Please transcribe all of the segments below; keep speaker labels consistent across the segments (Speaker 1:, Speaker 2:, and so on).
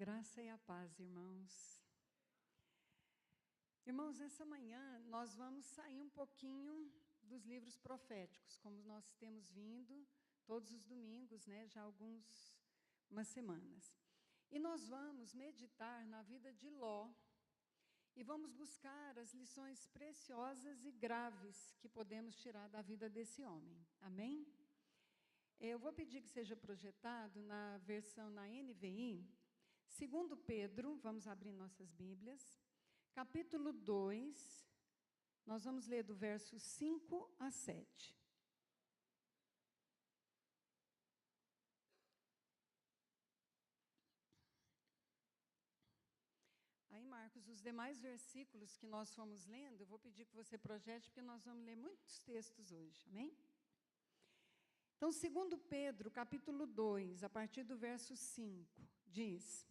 Speaker 1: graça e a paz, irmãos. Irmãos, essa manhã nós vamos sair um pouquinho dos livros proféticos, como nós temos vindo todos os domingos, já há umas semanas. E nós vamos meditar na vida de Ló e vamos buscar as lições preciosas e graves que podemos tirar da vida desse homem. Amém? Eu vou pedir que seja projetado na versão na NVI, 2 Pedro, vamos abrir nossas Bíblias, capítulo 2, nós vamos ler do verso 5 a 7. Aí, Marcos, os demais versículos que nós fomos lendo, eu vou pedir que você projete, porque nós vamos ler muitos textos hoje, amém? Então, 2 Pedro, capítulo 2, a partir do verso 5, diz: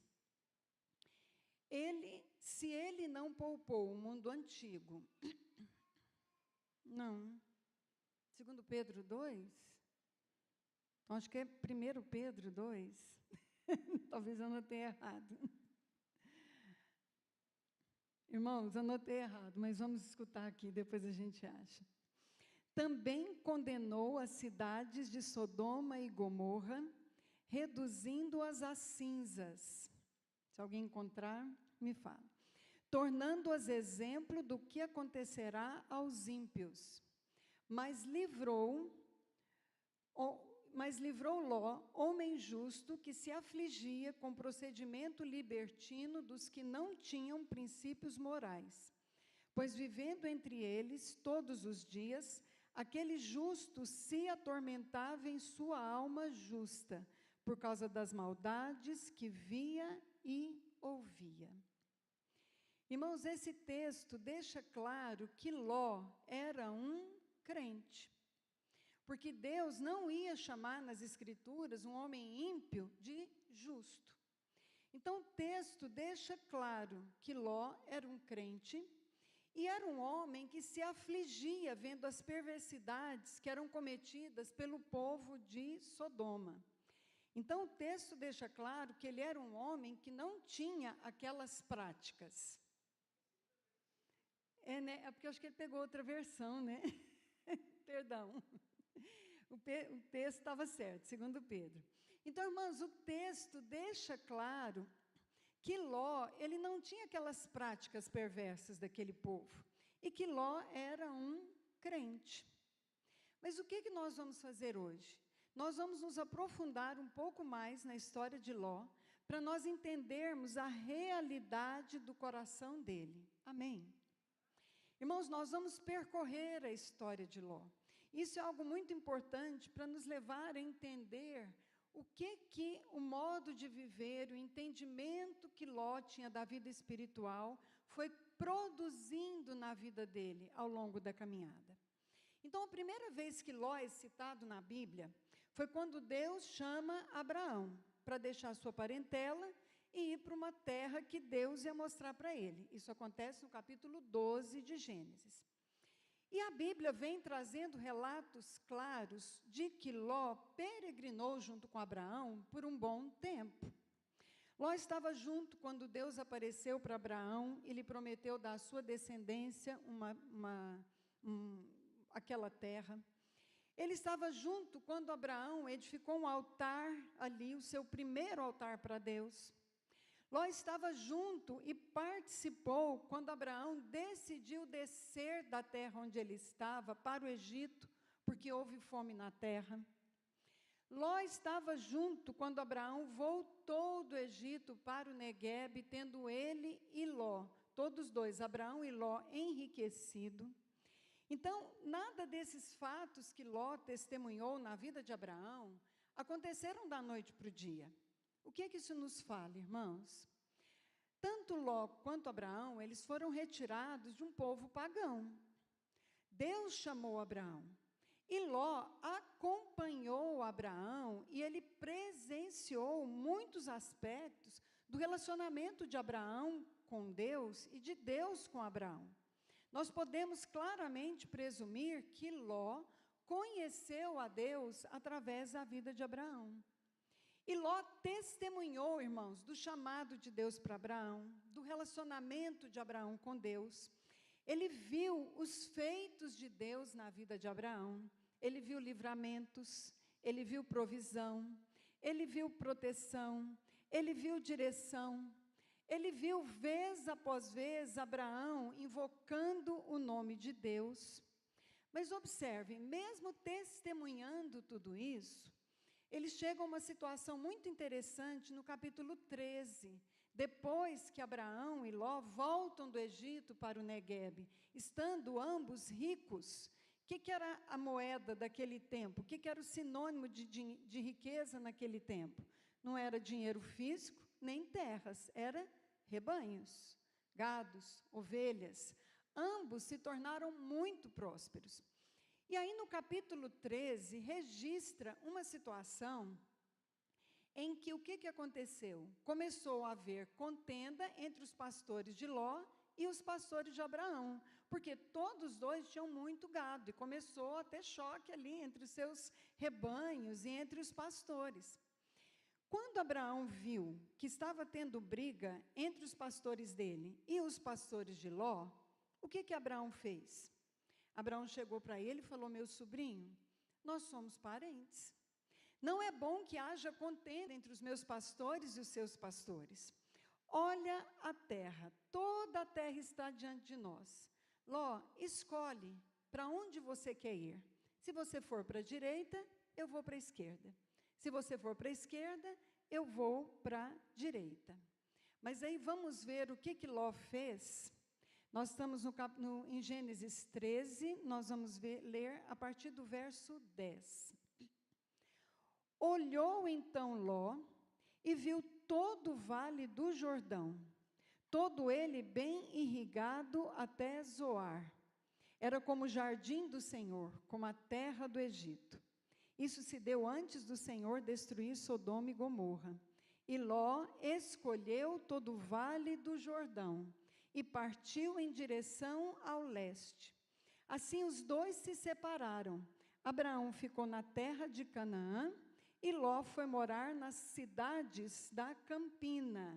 Speaker 1: se ele não poupou o mundo antigo, não, 2 Pedro 2, então acho que é 1 Pedro 2, talvez eu não tenha errado. Irmãos, eu anotei errado, mas vamos escutar aqui, depois a gente acha. Também condenou as cidades de Sodoma e Gomorra, reduzindo-as a cinzas. Se alguém encontrar, me fala. Tornando-as exemplo do que acontecerá aos ímpios. Mas livrou Ló, homem justo, que se afligia com procedimento libertino dos que não tinham princípios morais. Pois vivendo entre eles todos os dias, aquele justo se atormentava em sua alma justa, por causa das maldades que via e ouvia. Irmãos, esse texto deixa claro que Ló era um crente. Porque Deus não ia chamar nas Escrituras um homem ímpio de justo. Então o texto deixa claro que Ló era um crente e era um homem que se afligia vendo as perversidades que eram cometidas pelo povo de Sodoma. Então o texto deixa claro que ele era um homem que não tinha aquelas práticas. É porque eu acho que ele pegou outra versão, Perdão. O texto estava certo, 2 Pedro. Então, irmãos, o texto deixa claro que Ló, ele não tinha aquelas práticas perversas daquele povo, e que Ló era um crente. Mas o que nós vamos fazer hoje? Nós vamos nos aprofundar um pouco mais na história de Ló, para nós entendermos a realidade do coração dele. Amém? Irmãos, nós vamos percorrer a história de Ló. Isso é algo muito importante para nos levar a entender o que o modo de viver, o entendimento que Ló tinha da vida espiritual foi produzindo na vida dele ao longo da caminhada. Então, a primeira vez que Ló é citado na Bíblia foi quando Deus chama Abraão para deixar sua parentela e ir para uma terra que Deus ia mostrar para ele. Isso acontece no capítulo 12 de Gênesis. E a Bíblia vem trazendo relatos claros de que Ló peregrinou junto com Abraão por um bom tempo. Ló estava junto quando Deus apareceu para Abraão e lhe prometeu dar à sua descendência aquela terra. Ele estava junto quando Abraão edificou um altar ali, o seu primeiro altar para Deus. Ló estava junto e participou quando Abraão decidiu descer da terra onde ele estava para o Egito, porque houve fome na terra. Ló estava junto quando Abraão voltou do Egito para o Neguebe, tendo ele e Ló, todos dois, Abraão e Ló, enriquecido. Então, nada desses fatos que Ló testemunhou na vida de Abraão aconteceram da noite para o dia. O que isso nos fala, irmãos? Tanto Ló quanto Abraão, eles foram retirados de um povo pagão. Deus chamou Abraão. E Ló acompanhou Abraão e ele presenciou muitos aspectos do relacionamento de Abraão com Deus e de Deus com Abraão. Nós podemos claramente presumir que Ló conheceu a Deus através da vida de Abraão. E Ló testemunhou, irmãos, do chamado de Deus para Abraão, do relacionamento de Abraão com Deus. Ele viu os feitos de Deus na vida de Abraão, ele viu livramentos, ele viu provisão, ele viu proteção, ele viu direção, ele viu vez após vez Abraão invocando o nome de Deus. Mas observe, mesmo testemunhando tudo isso, eles chegam a uma situação muito interessante no capítulo 13, depois que Abraão e Ló voltam do Egito para o Neguebe, estando ambos ricos. O que era a moeda daquele tempo? O que era o sinônimo de riqueza naquele tempo? Não era dinheiro físico, nem terras, era rebanhos, gados, ovelhas. Ambos se tornaram muito prósperos. E aí no capítulo 13, registra uma situação em que o que aconteceu? Começou a haver contenda entre os pastores de Ló e os pastores de Abraão, porque todos dois tinham muito gado, e começou a ter choque ali entre os seus rebanhos e entre os pastores. Quando Abraão viu que estava tendo briga entre os pastores dele e os pastores de Ló, o que Abraão fez? Abraão chegou para ele e falou: meu sobrinho, nós somos parentes. Não é bom que haja contenda entre os meus pastores e os seus pastores. Olha a terra, toda a terra está diante de nós. Ló, escolhe para onde você quer ir. Se você for para a direita, eu vou para a esquerda. Se você for para a esquerda, eu vou para a direita. Mas aí vamos ver o que Ló fez. Nós estamos em Gênesis 13, nós vamos ler a partir do verso 10. Olhou então Ló e viu todo o vale do Jordão, todo ele bem irrigado até Zoar. Era como o jardim do Senhor, como a terra do Egito. Isso se deu antes do Senhor destruir Sodoma e Gomorra. E Ló escolheu todo o vale do Jordão e partiu em direção ao leste. Assim os dois se separaram. Abraão ficou na terra de Canaã e Ló foi morar nas cidades da campina.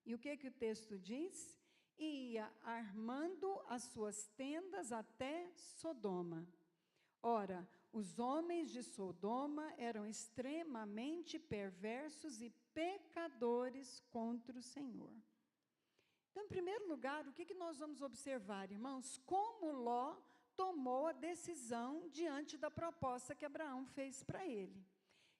Speaker 1: E o que o texto diz? E ia armando as suas tendas até Sodoma. Ora, os homens de Sodoma eram extremamente perversos e pecadores contra o Senhor. Então, em primeiro lugar, o que nós vamos observar, irmãos? Como Ló tomou a decisão diante da proposta que Abraão fez para ele.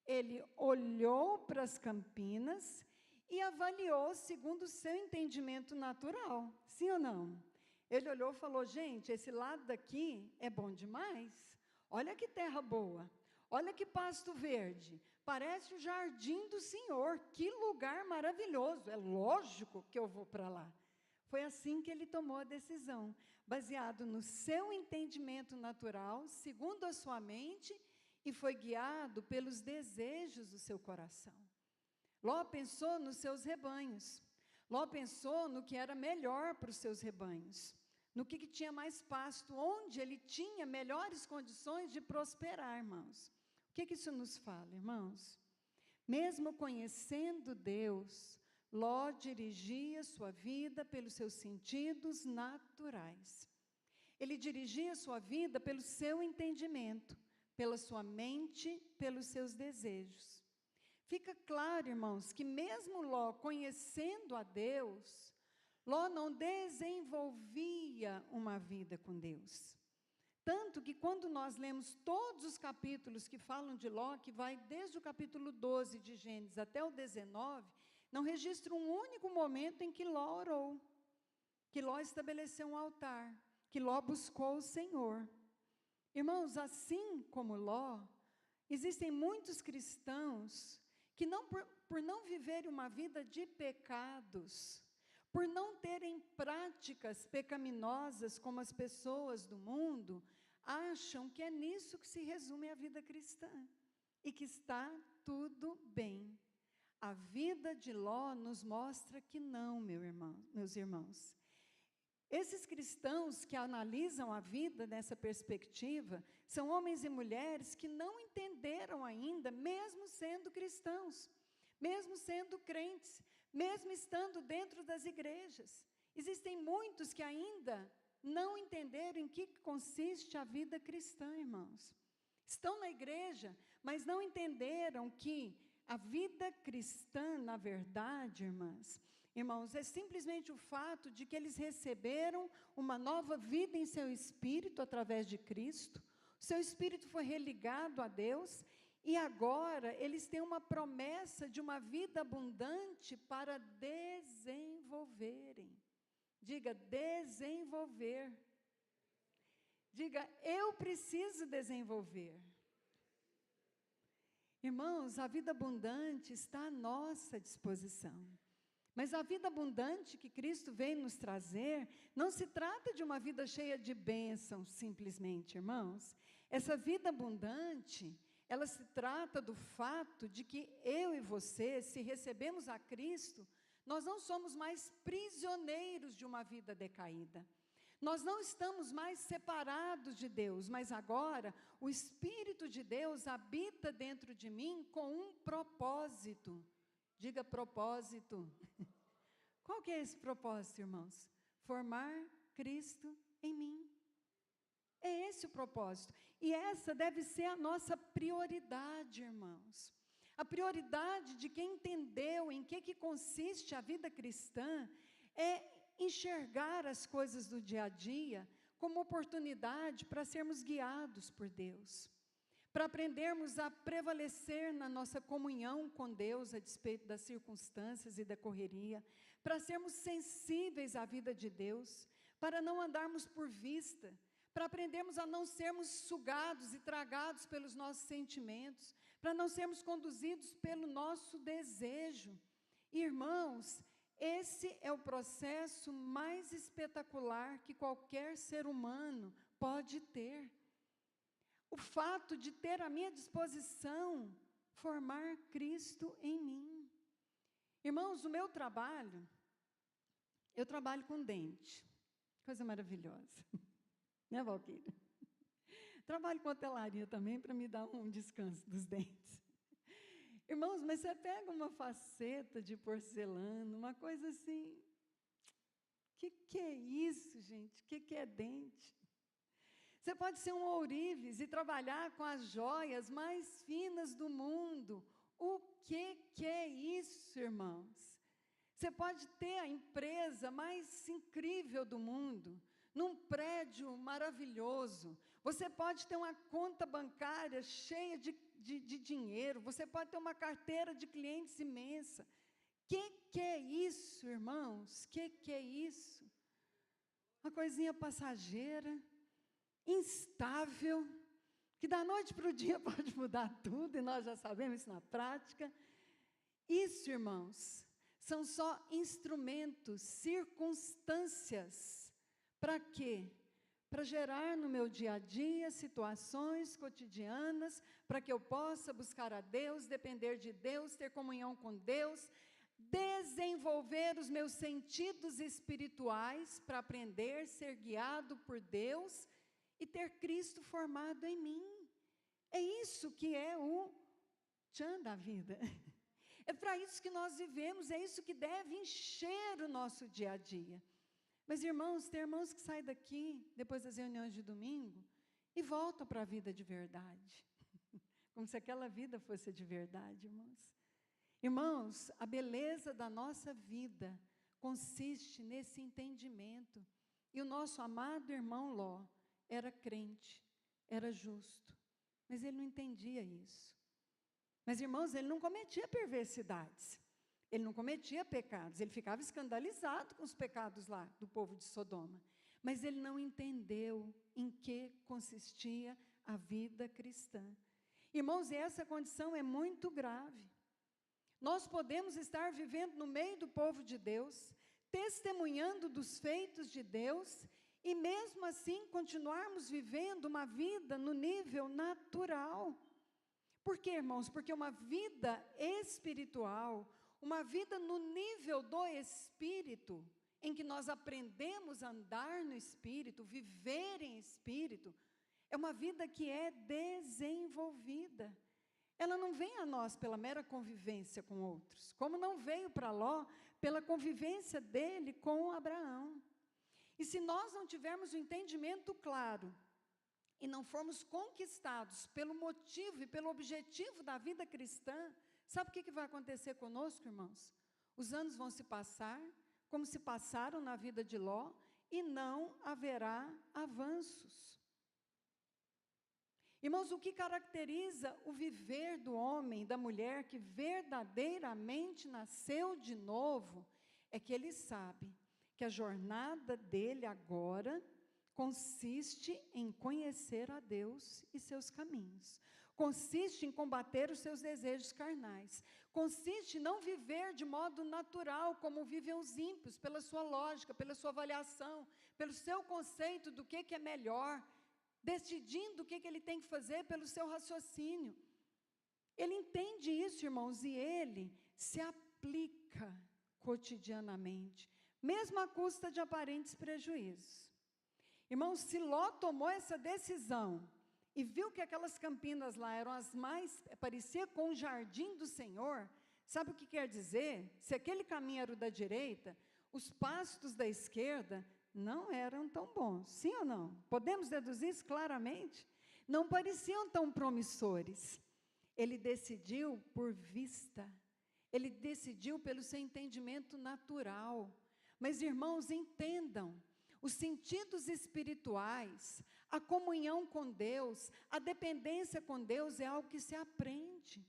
Speaker 1: Ele olhou para as campinas e avaliou segundo o seu entendimento natural, sim ou não? Ele olhou e falou: gente, esse lado daqui é bom demais. Olha que terra boa, olha que pasto verde, parece o jardim do Senhor, que lugar maravilhoso, é lógico que eu vou para lá. Foi assim que ele tomou a decisão, baseado no seu entendimento natural, segundo a sua mente, e foi guiado pelos desejos do seu coração. Ló pensou nos seus rebanhos, Ló pensou no que era melhor para os seus rebanhos, no que tinha mais pasto, onde ele tinha melhores condições de prosperar, irmãos. O que isso nos fala, irmãos? Mesmo conhecendo Deus, Ló dirigia sua vida pelos seus sentidos naturais. Ele dirigia sua vida pelo seu entendimento, pela sua mente, pelos seus desejos. Fica claro, irmãos, que mesmo Ló conhecendo a Deus, Ló não desenvolvia uma vida com Deus. Tanto que quando nós lemos todos os capítulos que falam de Ló, que vai desde o capítulo 12 de Gênesis até o 19, não registra um único momento em que Ló orou, que Ló estabeleceu um altar, que Ló buscou o Senhor. Irmãos, assim como Ló, existem muitos cristãos que por não viverem uma vida de pecados, por não terem práticas pecaminosas como as pessoas do mundo, acham que é nisso que se resume a vida cristã e que está tudo bem. A vida de Ló nos mostra que não, meus irmãos. Esses cristãos que analisam a vida nessa perspectiva são homens e mulheres que não entenderam ainda, mesmo sendo cristãos, mesmo sendo crentes, mesmo estando dentro das igrejas. Existem muitos que ainda não entenderam em que consiste a vida cristã, irmãos. Estão na igreja, mas não entenderam que a vida cristã, na verdade, irmãos, é simplesmente o fato de que eles receberam uma nova vida em seu espírito através de Cristo. Seu espírito foi religado a Deus e agora eles têm uma promessa de uma vida abundante para desenvolverem. Diga, desenvolver. Diga, eu preciso desenvolver. Irmãos, a vida abundante está à nossa disposição. Mas a vida abundante que Cristo veio nos trazer, não se trata de uma vida cheia de bênçãos, simplesmente, irmãos. Essa vida abundante, ela se trata do fato de que eu e você, se recebemos a Cristo, nós não somos mais prisioneiros de uma vida decaída. Nós não estamos mais separados de Deus, mas agora o Espírito de Deus habita dentro de mim com um propósito. Diga propósito. Qual que é esse propósito, irmãos? Formar Cristo em mim. É esse o propósito. E essa deve ser a nossa prioridade, irmãos. A prioridade de quem entendeu em que consiste a vida cristã é enxergar as coisas do dia a dia como oportunidade para sermos guiados por Deus, para aprendermos a prevalecer na nossa comunhão com Deus a despeito das circunstâncias e da correria, para sermos sensíveis à vida de Deus, para não andarmos por vista, para aprendermos a não sermos sugados e tragados pelos nossos sentimentos, para não sermos conduzidos pelo nosso desejo. Irmãos, esse é o processo mais espetacular que qualquer ser humano pode ter. O fato de ter à minha disposição formar Cristo em mim. Irmãos, o meu trabalho, eu trabalho com dente, coisa maravilhosa, né, Valquíria? Trabalho com hotelaria também para me dar um descanso dos dentes. Irmãos, mas você pega uma faceta de porcelana, uma coisa assim, que é isso, gente? Que é dente? Você pode ser um ourives e trabalhar com as joias mais finas do mundo. O que é isso, irmãos? Você pode ter a empresa mais incrível do mundo, num prédio maravilhoso. Você pode ter uma conta bancária cheia de dinheiro. Você pode ter uma carteira de clientes imensa. Que é isso, irmãos? Que é isso? Uma coisinha passageira, instável, que da noite para o dia pode mudar tudo, e nós já sabemos isso na prática. Isso, irmãos, são só instrumentos, circunstâncias. Para quê? Para gerar no meu dia a dia situações cotidianas, para que eu possa buscar a Deus, depender de Deus, ter comunhão com Deus, desenvolver os meus sentidos espirituais para aprender, ser guiado por Deus e ter Cristo formado em mim. É isso que é o tchan da vida. É para isso que nós vivemos, é isso que deve encher o nosso dia a dia. Mas, irmãos, tem irmãos que saem daqui, depois das reuniões de domingo, e voltam para a vida de verdade. Como se aquela vida fosse de verdade, irmãos. Irmãos, a beleza da nossa vida consiste nesse entendimento. E o nosso amado irmão Ló era crente, era justo, mas ele não entendia isso. Mas, irmãos, ele não cometia perversidades. Ele não cometia pecados, ele ficava escandalizado com os pecados lá do povo de Sodoma. Mas ele não entendeu em que consistia a vida cristã. Irmãos, e essa condição é muito grave. Nós podemos estar vivendo no meio do povo de Deus, testemunhando dos feitos de Deus, e mesmo assim continuarmos vivendo uma vida no nível natural. Por quê, irmãos? Porque uma vida espiritual, uma vida no nível do Espírito, em que nós aprendemos a andar no Espírito, viver em Espírito, é uma vida que é desenvolvida. ela não vem a nós pela mera convivência com outros, como não veio para Ló pela convivência dele com Abraão. E se nós não tivermos o entendimento claro, e não formos conquistados pelo motivo e pelo objetivo da vida cristã, sabe o que vai acontecer conosco, irmãos? Os anos vão se passar, como se passaram na vida de Ló, e não haverá avanços. Irmãos, o que caracteriza o viver do homem, da mulher que verdadeiramente nasceu de novo, é que ele sabe que a jornada dele agora consiste em conhecer a Deus e seus caminhos, consiste em combater os seus desejos carnais, consiste em não viver de modo natural, como vivem os ímpios, pela sua lógica, pela sua avaliação, pelo seu conceito do que é melhor, decidindo o que ele tem que fazer pelo seu raciocínio. Ele entende isso, irmãos, e ele se aplica cotidianamente, mesmo à custa de aparentes prejuízos. Irmãos, se Ló tomou essa decisão e viu que aquelas campinas lá eram as mais, parecia com o jardim do Senhor, sabe o que quer dizer? Se aquele caminho era o da direita, os pastos da esquerda não eram tão bons, sim ou não? Podemos deduzir isso claramente? Não pareciam tão promissores. Ele decidiu por vista, ele decidiu pelo seu entendimento natural. Mas, irmãos, entendam, os sentidos espirituais, a comunhão com Deus, a dependência com Deus é algo que se aprende.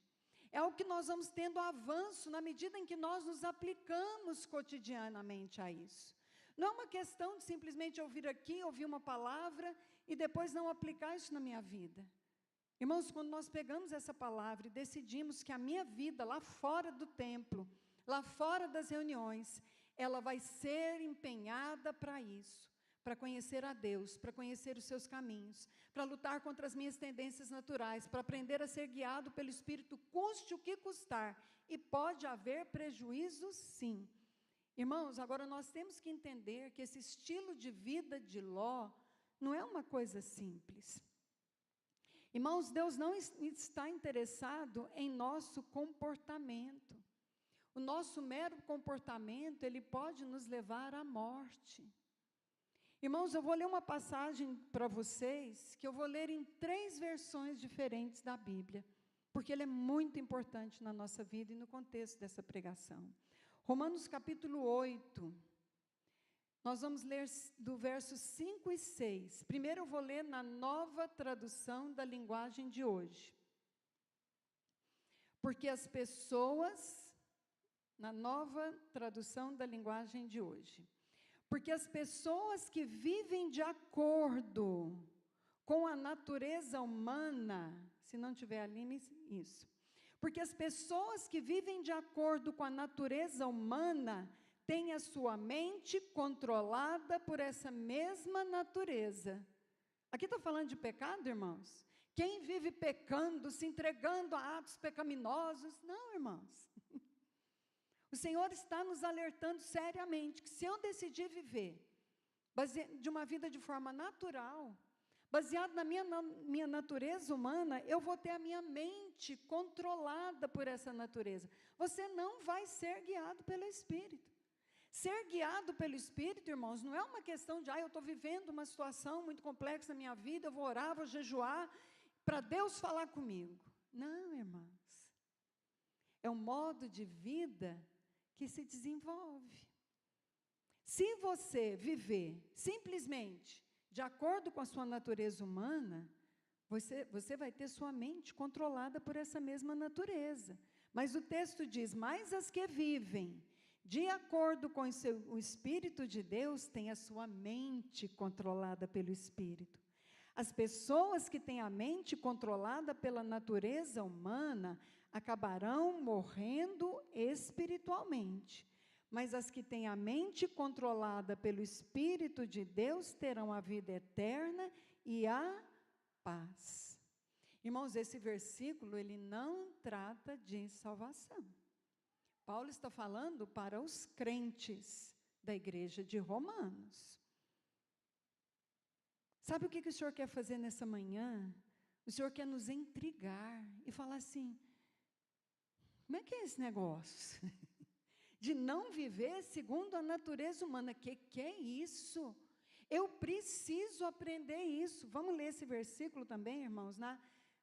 Speaker 1: É algo que nós vamos tendo avanço na medida em que nós nos aplicamos cotidianamente a isso. Não é uma questão de simplesmente ouvir aqui, ouvir uma palavra e depois não aplicar isso na minha vida. Irmãos, quando nós pegamos essa palavra e decidimos que a minha vida lá fora do templo, lá fora das reuniões, ela vai ser empenhada para isso, para conhecer a Deus, para conhecer os seus caminhos, para lutar contra as minhas tendências naturais, para aprender a ser guiado pelo Espírito, custe o que custar, e pode haver prejuízo sim. Irmãos, agora nós temos que entender que esse estilo de vida de Ló não é uma coisa simples. Irmãos, Deus não está interessado em nosso comportamento. O nosso mero comportamento, ele pode nos levar à morte. Irmãos, eu vou ler uma passagem para vocês, que eu vou ler em 3 versões diferentes da Bíblia, porque ele é muito importante na nossa vida e no contexto dessa pregação. Romanos capítulo 8, nós vamos ler do verso 5 e 6. Primeiro eu vou ler na nova tradução da linguagem de hoje. Porque as pessoas... Na nova tradução da linguagem de hoje. Porque as pessoas que vivem de acordo com a natureza humana, se não tiver ali, isso. Porque as pessoas que vivem de acordo com a natureza humana têm a sua mente controlada por essa mesma natureza. Aqui está falando de pecado, irmãos? Quem vive pecando, se entregando a atos pecaminosos? Não, irmãos. O Senhor está nos alertando seriamente que se eu decidir viver de uma vida de forma natural, baseado na minha natureza humana, eu vou ter a minha mente controlada por essa natureza. Você não vai ser guiado pelo Espírito. Ser guiado pelo Espírito, irmãos, não é uma questão de, eu estou vivendo uma situação muito complexa na minha vida, eu vou orar, vou jejuar, para Deus falar comigo. Não, irmãos. É um modo de vida que se desenvolve. Se você viver simplesmente de acordo com a sua natureza humana, você vai ter sua mente controlada por essa mesma natureza. Mas o texto diz, mas as que vivem de acordo com o Espírito de Deus, têm a sua mente controlada pelo Espírito. As pessoas que têm a mente controlada pela natureza humana acabarão morrendo espiritualmente, mas as que têm a mente controlada pelo Espírito de Deus terão a vida eterna e a paz. Irmãos, esse versículo, ele não trata de salvação. Paulo está falando para os crentes da igreja de Romanos. Sabe o que o Senhor quer fazer nessa manhã? O Senhor quer nos intrigar e falar assim: como é que é esse negócio? De não viver segundo a natureza humana. Que é isso? Eu preciso aprender isso. Vamos ler esse versículo também, irmãos, na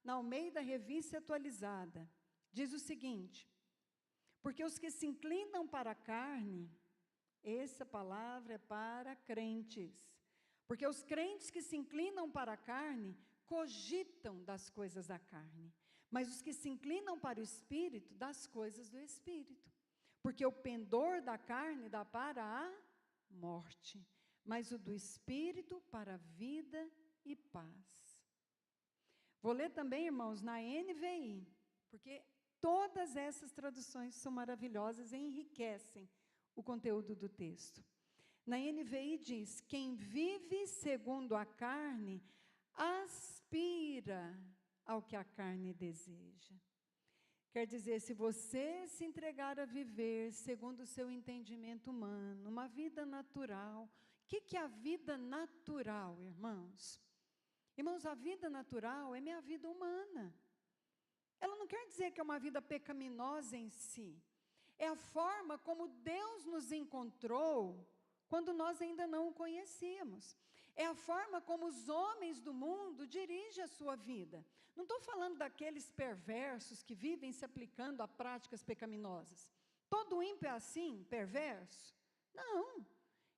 Speaker 1: Almeida Revista Atualizada. Diz o seguinte: porque os que se inclinam para a carne, essa palavra é para crentes, porque os crentes que se inclinam para a carne, cogitam das coisas da carne, mas os que se inclinam para o Espírito, das coisas do Espírito. Porque o pendor da carne dá para a morte, mas o do Espírito para a vida e paz. Vou ler também, irmãos, na NVI, porque todas essas traduções são maravilhosas e enriquecem o conteúdo do texto. Na NVI diz: quem vive segundo a carne, aspira ao que a carne deseja. Quer dizer, se você se entregar a viver segundo o seu entendimento humano, uma vida natural. O que é a vida natural, irmãos? Irmãos, a vida natural é minha vida humana. Ela não quer dizer que é uma vida pecaminosa em si. É a forma como Deus nos encontrou quando nós ainda não o conhecíamos. É a forma como os homens do mundo dirigem a sua vida. Não estou falando daqueles perversos que vivem se aplicando a práticas pecaminosas. Todo ímpio é assim, perverso? Não.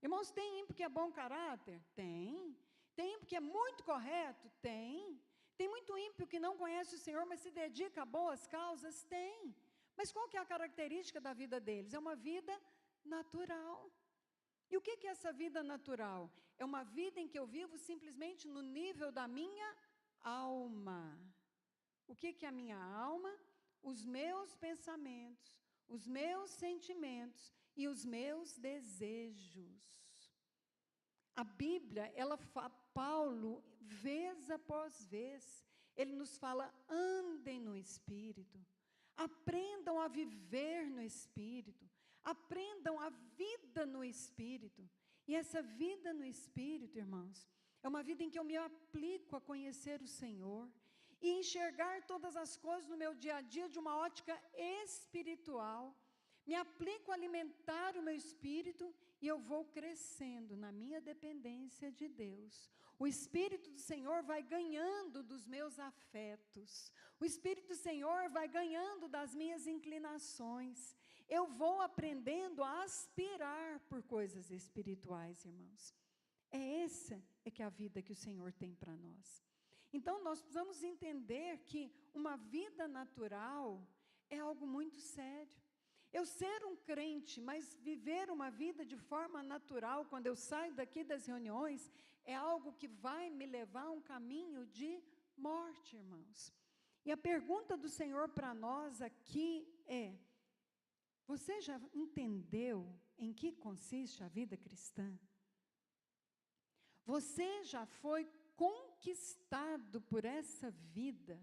Speaker 1: Irmãos, tem ímpio que é bom caráter? Tem. Tem ímpio que é muito correto? Tem. Tem muito ímpio que não conhece o Senhor, mas se dedica a boas causas? Tem. Mas qual que é a característica da vida deles? É uma vida natural. E o que é essa vida natural? É uma vida em que eu vivo simplesmente no nível da minha alma. O que é a minha alma? Os meus pensamentos, os meus sentimentos e os meus desejos. A Bíblia, Paulo, vez após vez, ele nos fala: andem no Espírito, aprendam a viver no Espírito, aprendam a vida no Espírito. E essa vida no Espírito, irmãos, é uma vida em que eu me aplico a conhecer o Senhor e enxergar todas as coisas no meu dia a dia de uma ótica espiritual. Me aplico a alimentar o meu espírito e eu vou crescendo na minha dependência de Deus. O Espírito do Senhor vai ganhando dos meus afetos. O Espírito do Senhor vai ganhando das minhas inclinações. Eu vou aprendendo a aspirar por coisas espirituais, irmãos. Essa que é a vida que o Senhor tem para nós. Então, nós precisamos entender que uma vida natural é algo muito sério. Eu ser um crente, mas viver uma vida de forma natural, quando eu saio daqui das reuniões, é algo que vai me levar a um caminho de morte, irmãos. E a pergunta do Senhor para nós aqui é: você já entendeu em que consiste a vida cristã? Você já foi conquistado por essa vida?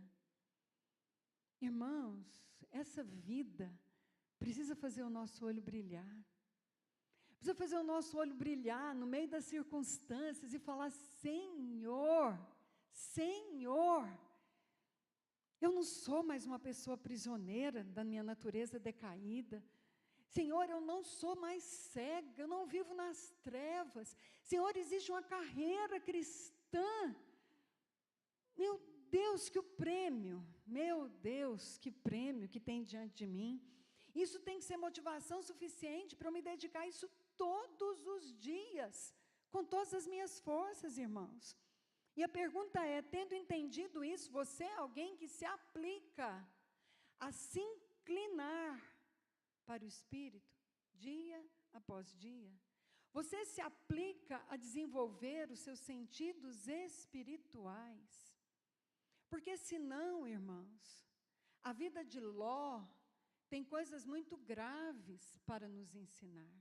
Speaker 1: Irmãos, essa vida precisa fazer o nosso olho brilhar. Precisa fazer o nosso olho brilhar no meio das circunstâncias e falar: Senhor, Senhor, eu não sou mais uma pessoa prisioneira da minha natureza decaída. Senhor, eu não sou mais cega, eu não vivo nas trevas. Senhor, existe uma carreira cristã. Meu Deus, que o prêmio, meu Deus, que prêmio que tem diante de mim. Isso tem que ser motivação suficiente para eu me dedicar a isso todos os dias, com todas as minhas forças, irmãos. E a pergunta é: tendo entendido isso, você é alguém que se aplica a se inclinar para o Espírito, dia após dia? Você se aplica a desenvolver os seus sentidos espirituais? Porque senão, irmãos, a vida de Ló tem coisas muito graves para nos ensinar.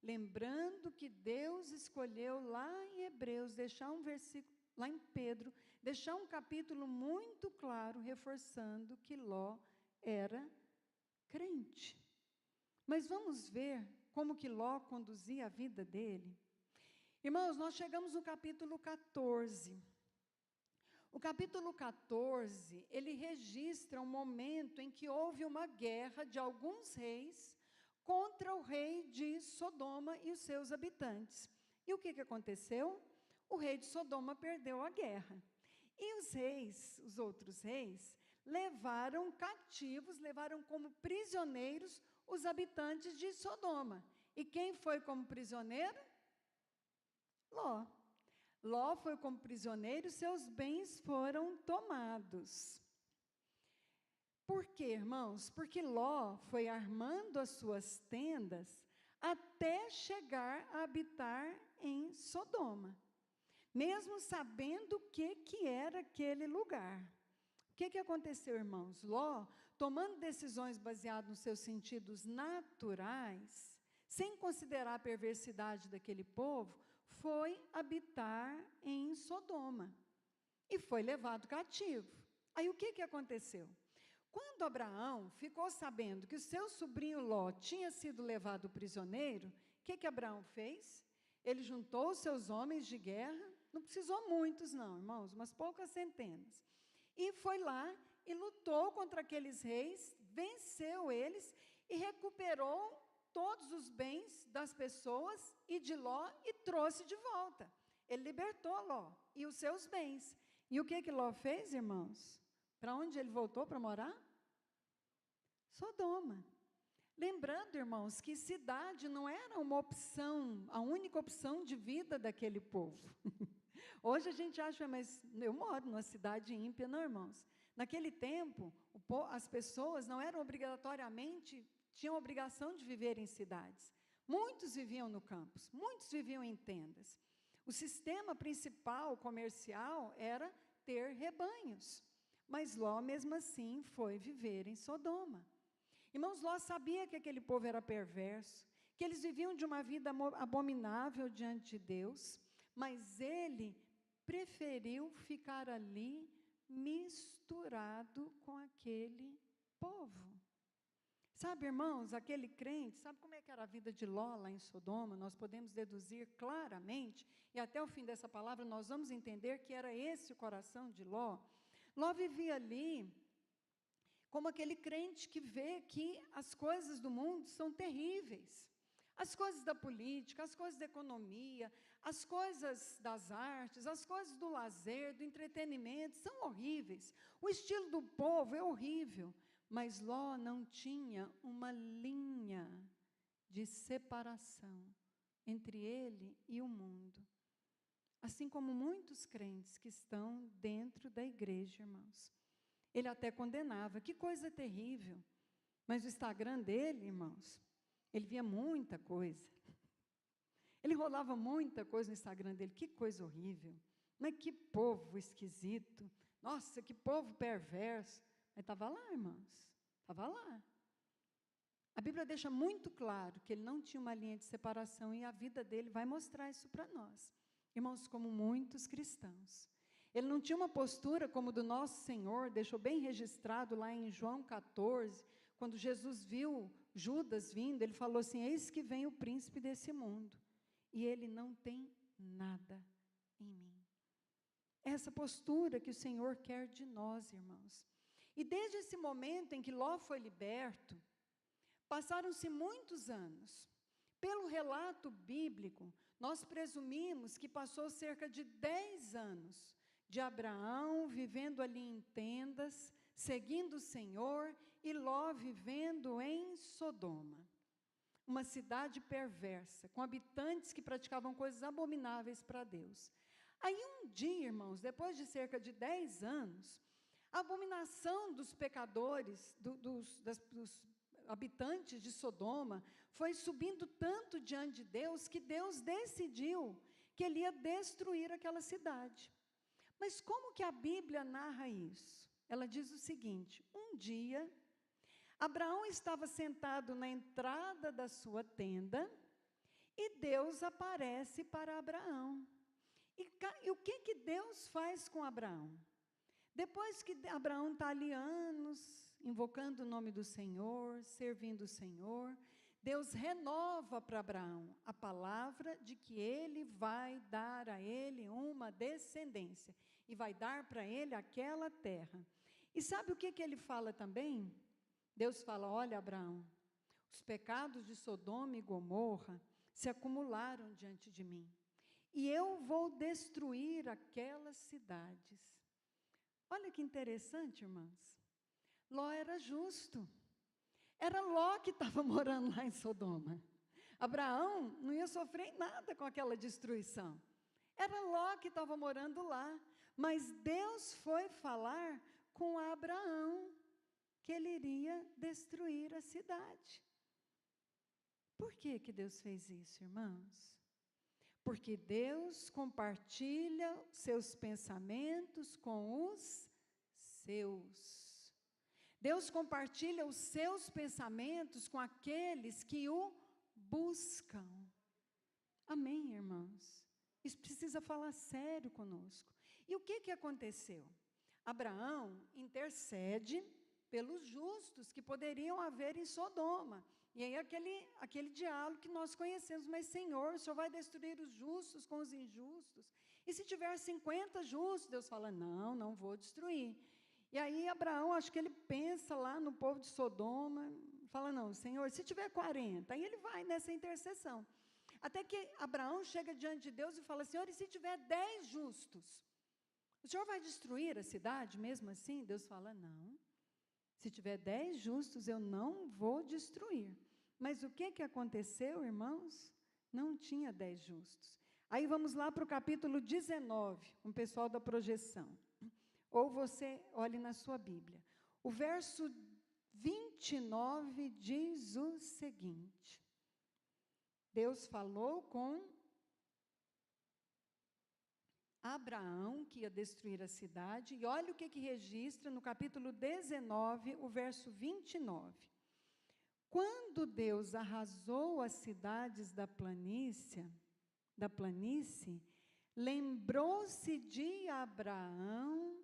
Speaker 1: Lembrando que Deus escolheu lá em Hebreus, deixar um versículo, lá em Pedro, deixar um capítulo muito claro, reforçando que Ló era crente. Mas vamos ver como que Ló conduzia a vida dele. Irmãos, nós chegamos no capítulo 14. O capítulo 14, ele registra um momento em que houve uma guerra de alguns reis contra o rei de Sodoma e os seus habitantes. E o que aconteceu? O rei de Sodoma perdeu a guerra. E os reis, os outros reis, levaram cativos, levaram como prisioneiros os habitantes de Sodoma. E quem foi como prisioneiro? Ló. Ló foi como prisioneiro, seus bens foram tomados. Por quê, irmãos? Porque Ló foi armando as suas tendas até chegar a habitar em Sodoma, mesmo sabendo o que era aquele lugar. O que aconteceu, irmãos? Ló, tomando decisões baseadas nos seus sentidos naturais, sem considerar a perversidade daquele povo, foi habitar em Sodoma e foi levado cativo. Aí o que aconteceu? Quando Abraão ficou sabendo que o seu sobrinho Ló tinha sido levado prisioneiro, o que Abraão fez? Ele juntou os seus homens de guerra, não precisou muitos não, irmãos, umas poucas centenas, e foi lá e lutou contra aqueles reis, venceu eles e recuperou todos os bens das pessoas e de Ló e trouxe de volta. Ele libertou Ló e os seus bens. E o que Ló fez, irmãos? Para onde ele voltou para morar? Sodoma. Lembrando, irmãos, que cidade não era uma opção, a única opção de vida daquele povo. Hoje a gente acha, mas eu moro numa cidade ímpia, não, irmãos? Naquele tempo, as pessoas não eram obrigatoriamente, tinham obrigação de viver em cidades. Muitos viviam no campus, muitos viviam em tendas. O sistema principal comercial era ter rebanhos, mas Ló, mesmo assim, foi viver em Sodoma. Irmãos, Ló sabia que aquele povo era perverso, que eles viviam de uma vida abominável diante de Deus, mas ele preferiu ficar ali misturado com aquele povo. Sabe, irmãos, aquele crente, sabe como é que era a vida de Ló lá em Sodoma? Nós podemos deduzir claramente, e até o fim dessa palavra nós vamos entender que era esse o coração de Ló. Ló vivia ali como aquele crente que vê que as coisas do mundo são terríveis. As coisas da política, as coisas da economia, as coisas das artes, as coisas do lazer, do entretenimento, são horríveis. O estilo do povo é horrível. Mas Ló não tinha uma linha de separação entre ele e o mundo. Assim como muitos crentes que estão dentro da igreja, irmãos. Ele até condenava, que coisa terrível. Mas o Instagram dele, irmãos, ele via muita coisa. Ele rolava muita coisa no Instagram dele, que coisa horrível. Mas que povo esquisito. Nossa, que povo perverso. Mas estava lá, irmãos, estava lá. A Bíblia deixa muito claro que ele não tinha uma linha de separação e a vida dele vai mostrar isso para nós. Irmãos, como muitos cristãos. Ele não tinha uma postura como do nosso Senhor, deixou bem registrado lá em João 14, quando Jesus viu Judas vindo, ele falou assim, eis que vem o príncipe desse mundo, e ele não tem nada em mim. Essa postura que o Senhor quer de nós, irmãos. E desde esse momento em que Ló foi liberto, passaram-se muitos anos. Pelo relato bíblico, nós presumimos que passou cerca de 10 anos de Abraão vivendo ali em tendas, seguindo o Senhor, e Ló vivendo em Sodoma. Uma cidade perversa, com habitantes que praticavam coisas abomináveis para Deus. Aí um dia, irmãos, depois de cerca de 10 anos, a abominação dos pecadores, dos habitantes de Sodoma, foi subindo tanto diante de Deus, que Deus decidiu que ele ia destruir aquela cidade. Mas como que a Bíblia narra isso? Ela diz o seguinte, um dia, Abraão estava sentado na entrada da sua tenda, e Deus aparece para Abraão. E o que Deus faz com Abraão? Depois que Abraão está ali anos, invocando o nome do Senhor, servindo o Senhor, Deus renova para Abraão a palavra de que ele vai dar a ele uma descendência e vai dar para ele aquela terra. E sabe o que ele fala também? Deus fala: olha, Abraão, os pecados de Sodoma e Gomorra se acumularam diante de mim, e eu vou destruir aquelas cidades. Olha que interessante, irmãs. Ló era justo. Era Ló que estava morando lá em Sodoma. Abraão não ia sofrer nada com aquela destruição. Era Ló que estava morando lá. Mas Deus foi falar com Abraão que ele iria destruir a cidade. Por que Deus fez isso, irmãos? Porque Deus compartilha seus pensamentos com os seus. Deus compartilha os seus pensamentos com aqueles que o buscam. Amém, irmãos? Isso precisa falar sério conosco. E o que aconteceu? Abraão intercede pelos justos que poderiam haver em Sodoma. E aí aquele diálogo que nós conhecemos: mas Senhor, o Senhor vai destruir os justos com os injustos? E se tiver 50 justos? Deus fala: não vou destruir. E aí Abraão, acho que ele pensa lá no povo de Sodoma, fala: não, Senhor, se tiver 40, aí ele vai nessa intercessão. Até que Abraão chega diante de Deus e fala: Senhor, e se tiver 10 justos? O Senhor vai destruir a cidade mesmo assim? Deus fala: não, se tiver 10 justos, eu não vou destruir. Mas o que aconteceu, irmãos? Não tinha 10 justos. Aí vamos lá para o capítulo 19, com o pessoal da projeção. Ou você olhe na sua Bíblia. O verso 29 diz o seguinte: Deus falou com Abraão que ia destruir a cidade, e olha o que registra no capítulo 19, o verso 29. Quando Deus arrasou as cidades da planície, lembrou-se de Abraão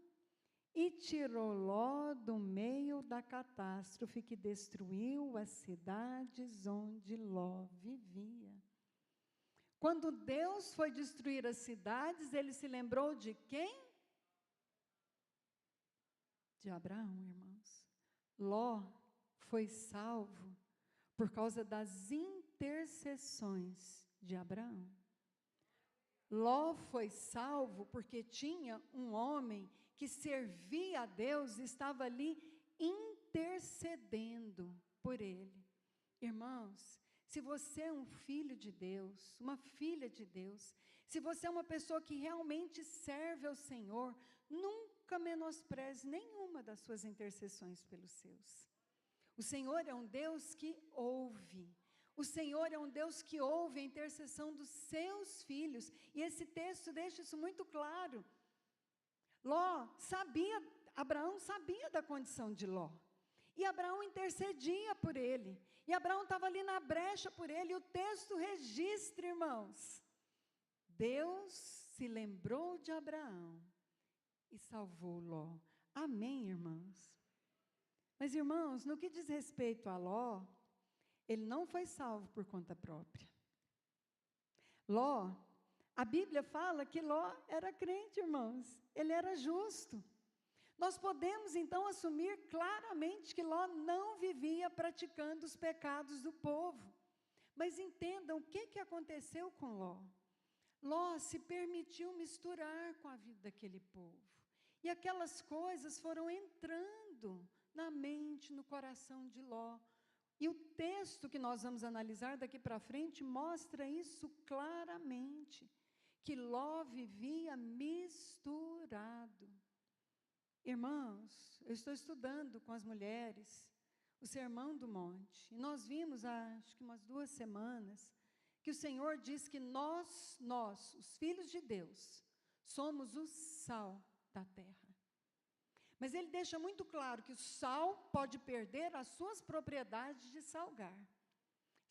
Speaker 1: e tirou Ló do meio da catástrofe que destruiu as cidades onde Ló vivia. Quando Deus foi destruir as cidades, ele se lembrou de quem? De Abraão, irmãos. Ló foi salvo por causa das intercessões de Abraão. Ló foi salvo porque tinha um homem que servia a Deus e estava ali intercedendo por ele. Irmãos, se você é um filho de Deus, uma filha de Deus, se você é uma pessoa que realmente serve ao Senhor, nunca menospreze nenhuma das suas intercessões pelos seus. O Senhor é um Deus que ouve. O Senhor é um Deus que ouve a intercessão dos seus filhos. E esse texto deixa isso muito claro. Abraão sabia da condição de Ló. E Abraão intercedia por ele. E Abraão estava ali na brecha por ele. E o texto registra, irmãos. Deus se lembrou de Abraão e salvou Ló. Amém, irmãos? Mas, irmãos, no que diz respeito a Ló, ele não foi salvo por conta própria. Ló, a Bíblia fala que Ló era crente, irmãos. Ele era justo. Nós podemos, então, assumir claramente que Ló não vivia praticando os pecados do povo. Mas entendam o que aconteceu com Ló. Ló se permitiu misturar com a vida daquele povo. E aquelas coisas foram entrando na mente, no coração de Ló. E o texto que nós vamos analisar daqui para frente mostra isso claramente, que Ló vivia misturado. Irmãos, eu estou estudando com as mulheres o Sermão do Monte, e nós vimos, acho que umas 2 semanas, que o Senhor diz que nós, os filhos de Deus, somos o sal da terra. Mas ele deixa muito claro que o sal pode perder as suas propriedades de salgar.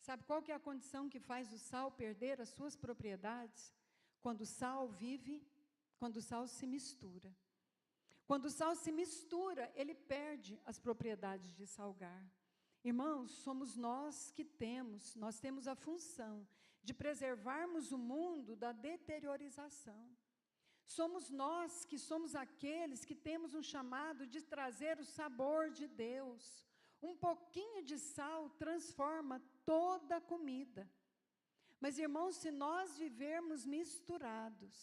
Speaker 1: Sabe qual que é a condição que faz o sal perder as suas propriedades? Quando o sal quando o sal se mistura. Quando o sal se mistura, ele perde as propriedades de salgar. Irmãos, somos nós temos a função de preservarmos o mundo da deteriorização. Somos nós que somos aqueles que temos um chamado de trazer o sabor de Deus. Um pouquinho de sal transforma toda a comida. Mas, irmãos, se nós vivermos misturados,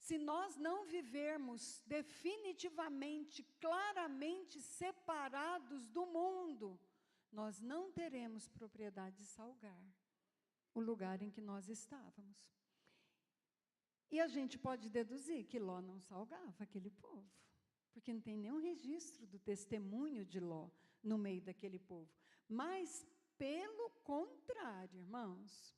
Speaker 1: se nós não vivermos definitivamente, claramente separados do mundo, nós não teremos propriedade de salgar o lugar em que nós estávamos. E a gente pode deduzir que Ló não salgava aquele povo, porque não tem nenhum registro do testemunho de Ló no meio daquele povo. Mas, pelo contrário, irmãos,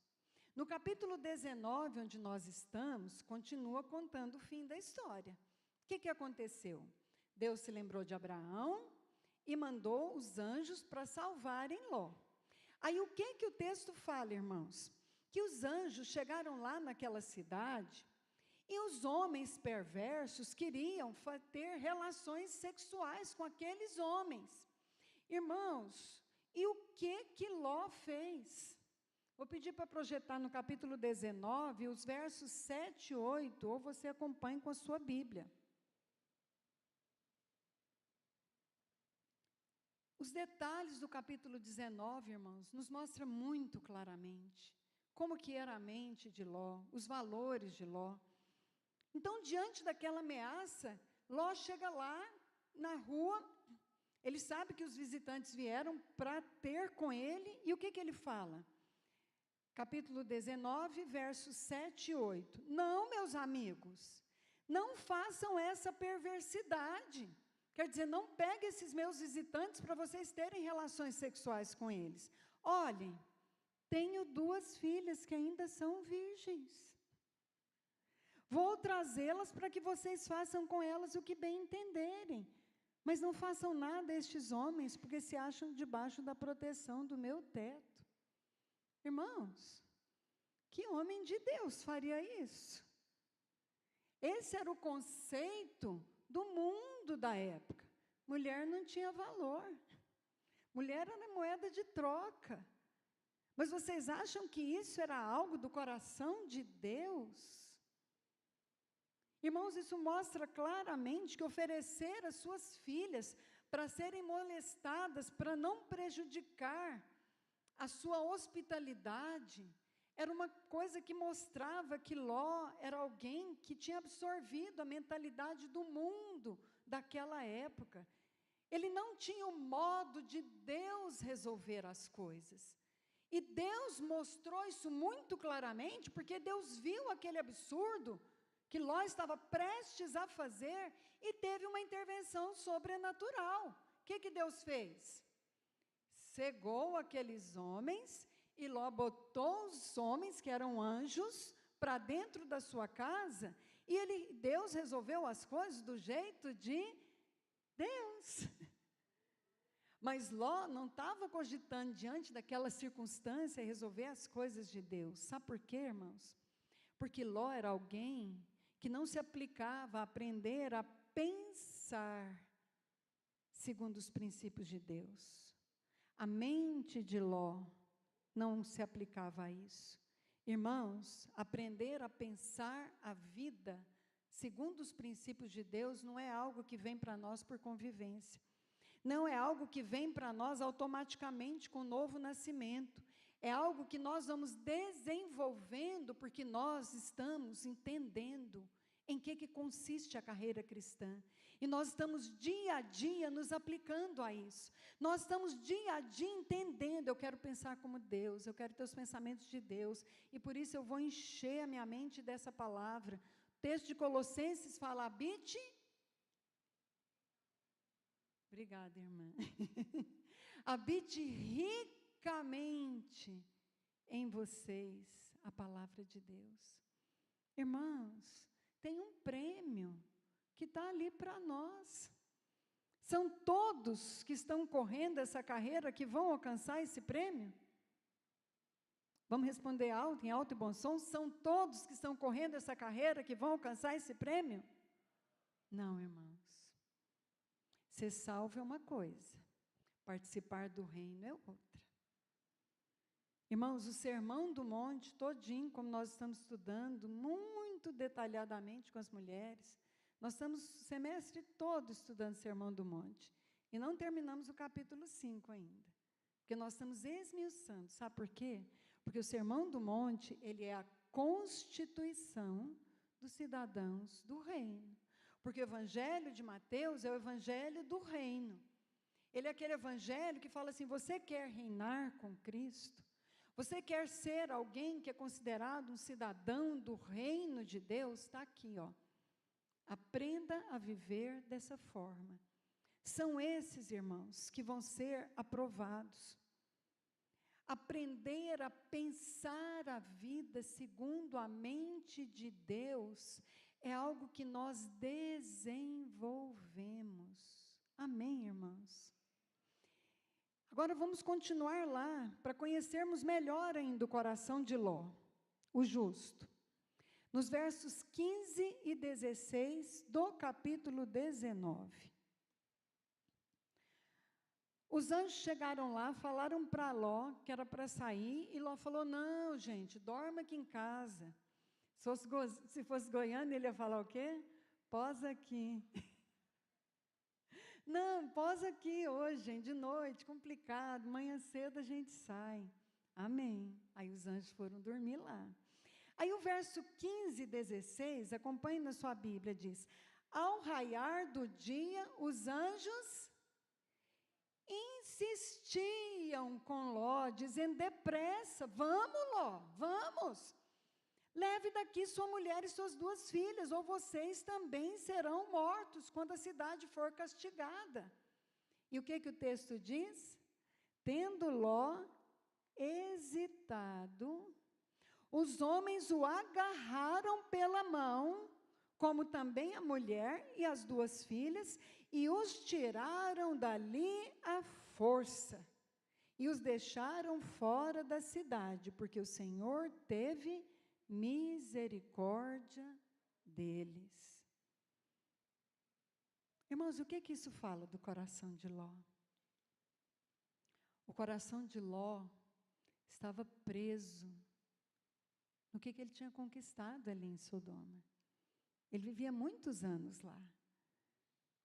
Speaker 1: no capítulo 19, onde nós estamos, continua contando o fim da história. O que aconteceu? Deus se lembrou de Abraão e mandou os anjos para salvarem Ló. Aí o que o texto fala, irmãos? Que os anjos chegaram lá naquela cidade e os homens perversos queriam ter relações sexuais com aqueles homens. Irmãos, e o que Ló fez? Vou pedir para projetar no capítulo 19, os versos 7 e 8, ou você acompanhe com a sua Bíblia. Os detalhes do capítulo 19, irmãos, nos mostram muito claramente como que era a mente de Ló, os valores de Ló. Então, diante daquela ameaça, Ló chega lá na rua, ele sabe que os visitantes vieram para ter com ele, e o que ele fala? Capítulo 19, versos 7 e 8. Não, meus amigos, não façam essa perversidade. Quer dizer, não pegue esses meus visitantes para vocês terem relações sexuais com eles. Olhem, tenho 2 filhas que ainda são virgens. Vou trazê-las para que vocês façam com elas o que bem entenderem. Mas não façam nada a estes homens, porque se acham debaixo da proteção do meu teto. Irmãos, que homem de Deus faria isso? Esse era o conceito do mundo da época. Mulher não tinha valor. Mulher era moeda de troca. Mas vocês acham que isso era algo do coração de Deus? Irmãos, isso mostra claramente que oferecer as suas filhas para serem molestadas, para não prejudicar a sua hospitalidade, era uma coisa que mostrava que Ló era alguém que tinha absorvido a mentalidade do mundo daquela época. Ele não tinha o modo de Deus resolver as coisas. E Deus mostrou isso muito claramente, porque Deus viu aquele absurdo que Ló estava prestes a fazer e teve uma intervenção sobrenatural. O que Deus fez? Cegou aqueles homens e Ló botou os homens, que eram anjos, para dentro da sua casa, e Deus resolveu as coisas do jeito de Deus. Mas Ló não estava cogitando, diante daquela circunstância, resolver as coisas de Deus. Sabe por quê, irmãos? Porque Ló era alguém que não se aplicava a aprender a pensar segundo os princípios de Deus. A mente de Ló não se aplicava a isso. Irmãos, aprender a pensar a vida segundo os princípios de Deus não é algo que vem para nós por convivência. Não é algo que vem para nós automaticamente com o novo nascimento. É algo que nós vamos desenvolvendo porque nós estamos entendendo em que consiste a carreira cristã. E nós estamos dia a dia nos aplicando a isso. Nós estamos dia a dia entendendo, eu quero pensar como Deus, eu quero ter os pensamentos de Deus, e por isso eu vou encher a minha mente dessa palavra. O texto de Colossenses fala, habite. Obrigada, irmã. Habite ricamente em vocês a palavra de Deus. Irmãos, tem um prêmio que está ali para nós. São todos que estão correndo essa carreira que vão alcançar esse prêmio? Vamos responder alto, em alto e bom som? São todos que estão correndo essa carreira que vão alcançar esse prêmio? Não, irmãos. Ser salvo é uma coisa, participar do reino é outra. Irmãos, o Sermão do Monte, todinho, como nós estamos estudando, muito detalhadamente com as mulheres, nós estamos o semestre todo estudando o Sermão do Monte, e não terminamos o capítulo 5 ainda, porque nós estamos esmiuçando. Sabe por quê? Porque o Sermão do Monte, ele é a constituição dos cidadãos do reino. Porque o Evangelho de Mateus é o Evangelho do reino. Ele é aquele Evangelho que fala assim, você quer reinar com Cristo? Você quer ser alguém que é considerado um cidadão do reino de Deus? Está aqui, ó. Aprenda a viver dessa forma. São esses, irmãos, que vão ser aprovados. Aprender a pensar a vida segundo a mente de Deus é algo que nós desenvolvemos. Amém, irmãos? Agora vamos continuar lá, para conhecermos melhor ainda o coração de Ló, o justo. Nos versos 15 e 16 do capítulo 19. Os anjos chegaram lá, falaram para Ló que era para sair, e Ló falou, não, gente, dorma aqui em casa. Se fosse goiano, ele ia falar o quê? Posa aqui. Não, posa aqui hoje, gente, de noite, complicado, manhã cedo a gente sai. Amém. Aí os anjos foram dormir lá. Aí o verso 15 e 16, acompanhe na sua Bíblia, diz, ao raiar do dia, os anjos insistiam com Ló, dizendo, depressa, vamos Ló, vamos. Leve daqui sua mulher e suas 2 filhas, ou vocês também serão mortos quando a cidade for castigada. E o que o texto diz? Tendo Ló hesitado, os homens o agarraram pela mão, como também a mulher e as 2 filhas, e os tiraram dali à força, e os deixaram fora da cidade, porque o Senhor teve misericórdia deles. Irmãos, o que isso fala do coração de Ló? O coração de Ló estava preso no que ele tinha conquistado ali em Sodoma. Ele vivia muitos anos lá.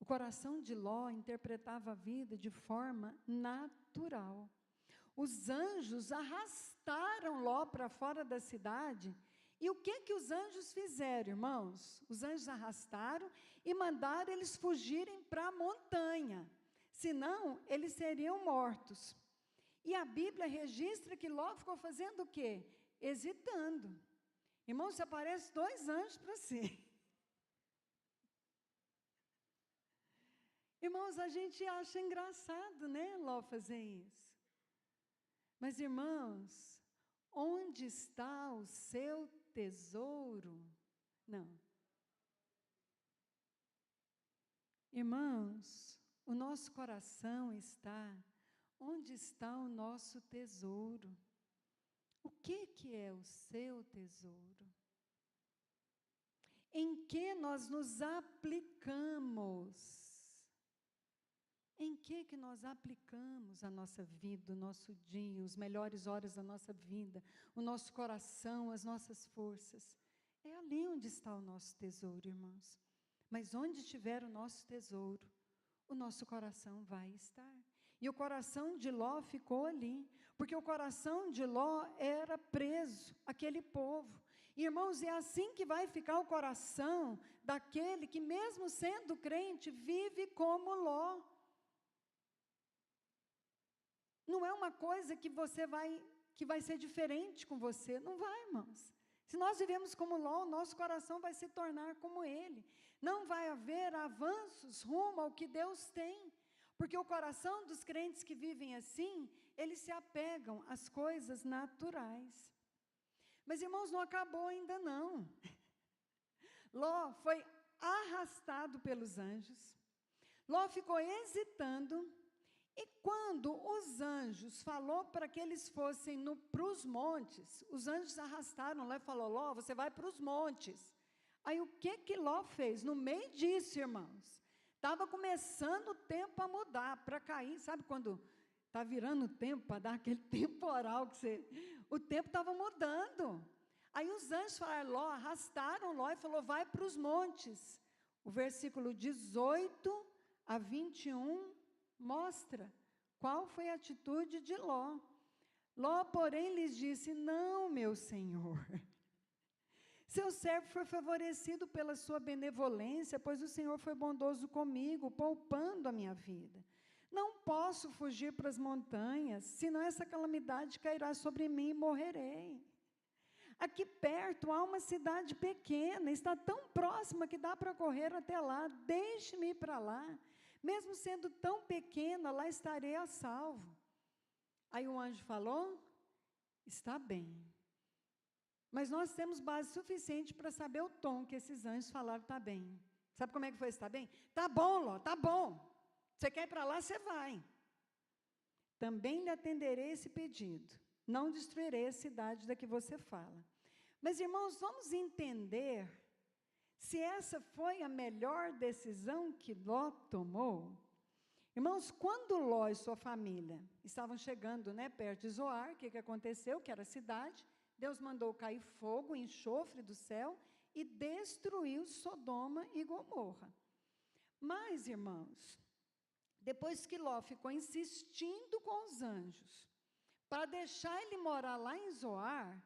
Speaker 1: O coração de Ló interpretava a vida de forma natural. Os anjos arrastaram Ló para fora da cidade. E o que os anjos fizeram, irmãos? Os anjos arrastaram e mandaram eles fugirem para a montanha. Senão, eles seriam mortos. E a Bíblia registra que Ló ficou fazendo o quê? Hesitando. Irmãos, se aparece 2 anjos para si. Irmãos, a gente acha engraçado, né, Ló fazer isso. Mas, irmãos, onde está o seu tesouro? Não. Irmãos, o nosso coração está onde está o nosso tesouro. O que é o seu tesouro? Em que nós nos aplicamos? Em que nós aplicamos a nossa vida, o nosso dia, as melhores horas da nossa vida, o nosso coração, as nossas forças? É ali onde está o nosso tesouro, irmãos. Mas onde estiver o nosso tesouro, o nosso coração vai estar. E o coração de Ló ficou ali, porque o coração de Ló era preso, aquele povo. E, irmãos, é assim que vai ficar o coração daquele que, mesmo sendo crente, vive como Ló. Não é uma coisa que vai ser diferente com você. Não vai, irmãos. Se nós vivemos como Ló, o nosso coração vai se tornar como ele. Não vai haver avanços rumo ao que Deus tem. Porque o coração dos crentes que vivem assim, eles se apegam às coisas naturais. Mas, irmãos, não acabou ainda não. Ló foi arrastado pelos anjos. Ló ficou hesitando. E quando os anjos falou para que eles fossem para os montes, os anjos arrastaram lá e falou, Ló, você vai para os montes. Aí o que Ló fez? No meio disso, irmãos, Estava começando o tempo a mudar, para cair, sabe quando está virando o tempo, para dar aquele temporal que você... O tempo estava mudando. Aí os anjos falaram, Ló, arrastaram Ló e falou, vai para os montes. O versículo 18 a 21 mostra qual foi a atitude de Ló. Ló, porém, lhes disse, não, meu senhor, seu servo foi favorecido pela sua benevolência, pois o Senhor foi bondoso comigo, poupando a minha vida. Não posso fugir para as montanhas, senão essa calamidade cairá sobre mim e morrerei. Aqui perto há uma cidade pequena, está tão próxima que dá para correr até lá, deixe-me ir para lá. Mesmo sendo tão pequena, lá estarei a salvo. Aí o anjo falou, está bem. Mas nós temos base suficiente para saber o tom que esses anjos falaram, está bem. Sabe como é que foi, está bem? Está bom, Ló, está bom. Você quer ir para lá, você vai. Também lhe atenderei esse pedido. Não destruirei a cidade da que você fala. Mas, irmãos, vamos entender se essa foi a melhor decisão que Ló tomou. Irmãos, quando Ló e sua família estavam chegando, perto de Zoar, o que aconteceu? Que era a cidade, Deus mandou cair fogo, enxofre do céu e destruiu Sodoma e Gomorra. Mas, irmãos, depois que Ló ficou insistindo com os anjos para deixar ele morar lá em Zoar,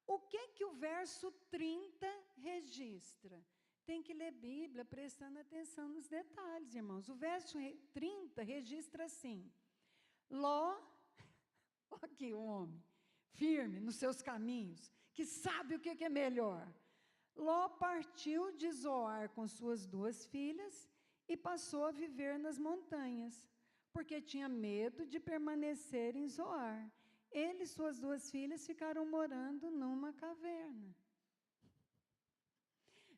Speaker 1: o que o verso 30 registra? Tem que ler Bíblia prestando atenção nos detalhes, irmãos. O verso 30 registra assim, Ló, aqui o homem, firme nos seus caminhos, que sabe o que é melhor. Ló partiu de Zoar com suas 2 filhas e passou a viver nas montanhas, porque tinha medo de permanecer em Zoar. Ele e suas 2 filhas ficaram morando numa caverna.